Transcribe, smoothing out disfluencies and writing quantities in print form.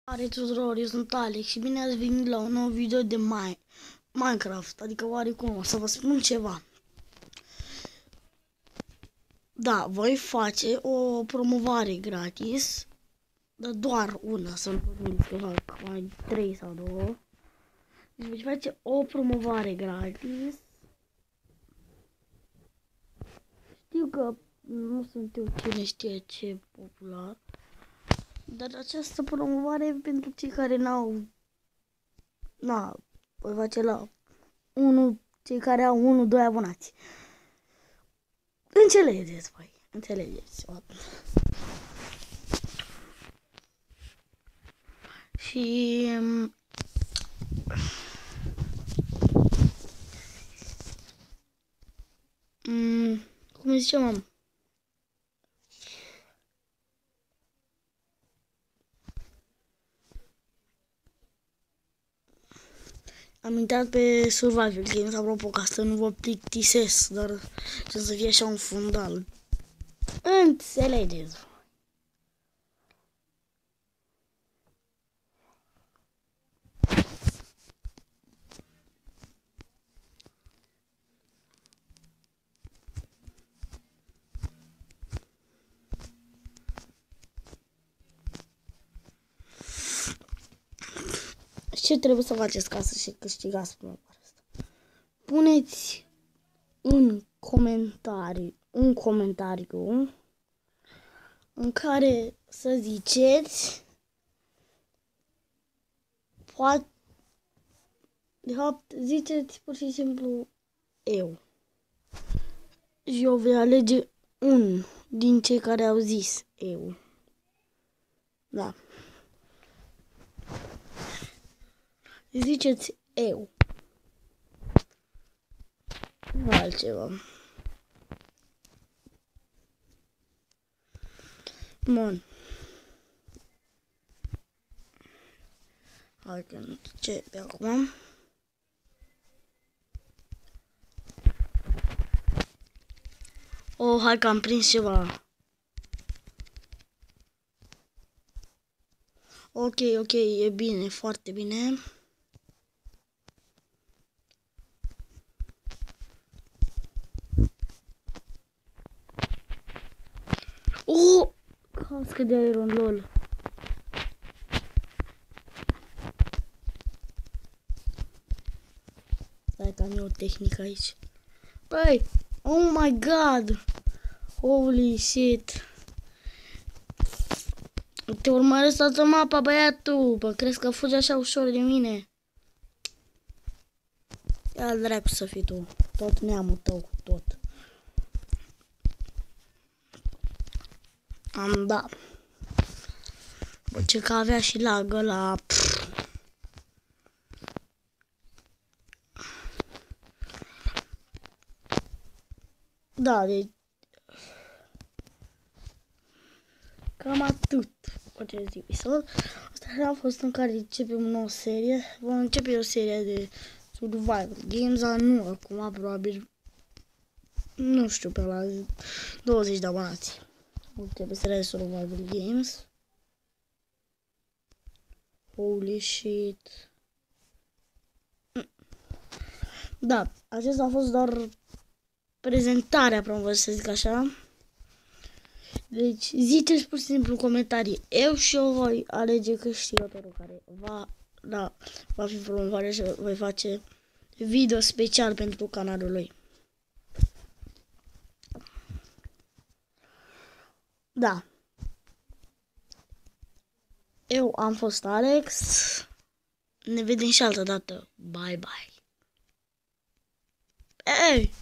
Are tuturor, eu sunt Alex și bine ați venit la un nou video de Minecraft, adică oarecum o să vă spun ceva. Da, voi face o promovare gratis, dar doar una, să-mi porniți că fac mai 3 sau 2. Deci voi face o promovare gratis. Știu că nu sunt eu cine știe ce popular, dar această promovare e pentru cei care voi face la cei care au 1-2 abonați. Înțelegeți, voi, înțelegeți. Și cum ziceam, am intrat pe Survival Games, apropo, ca să nu vă plictisesc, dar să fie așa un fundal. Înțelegeți. Ce trebuie să faceți ca să câștigați promovarea asta? Puneți un comentariu în care să ziceți, de fapt ziceți pur și simplu eu. Și eu voi alege unul din cei care au zis eu. Da. Ziceți eu. Nu altceva. Bun. Hai că nu ce pe acum. Oh, hai că am prins ceva. Ok, e bine, foarte bine. Oh! Cască de Iron, lol. Stai că am eu o tehnică aici. Băi! Oh my god! Holy shit! Te urmăresc toată mapa, băiatul! Bă, crezi că fugi așa ușor de mine? Ia dracu să fii tu. Tot neamul tău, tot. Da. Bă, ce că avea și lag ăla. Da, deci cam atât. Acest episod. Asta a fost în care începem o nouă serie. Vom începe o serie de Survival Games, dar nu acum, probabil, nu știu, pe la 20 de abonați. Începe seria de Survival Games. Holy shit. Da, acesta a fost doar prezentarea promovării, să zic așa. Deci ziceți pur și simplu în comentarii eu și eu voi alege câștigătorul care va fi promovare și voi face video special pentru canalul lui. Da. Eu am fost Alex. Ne vedem și altă dată. Bye bye. Ei!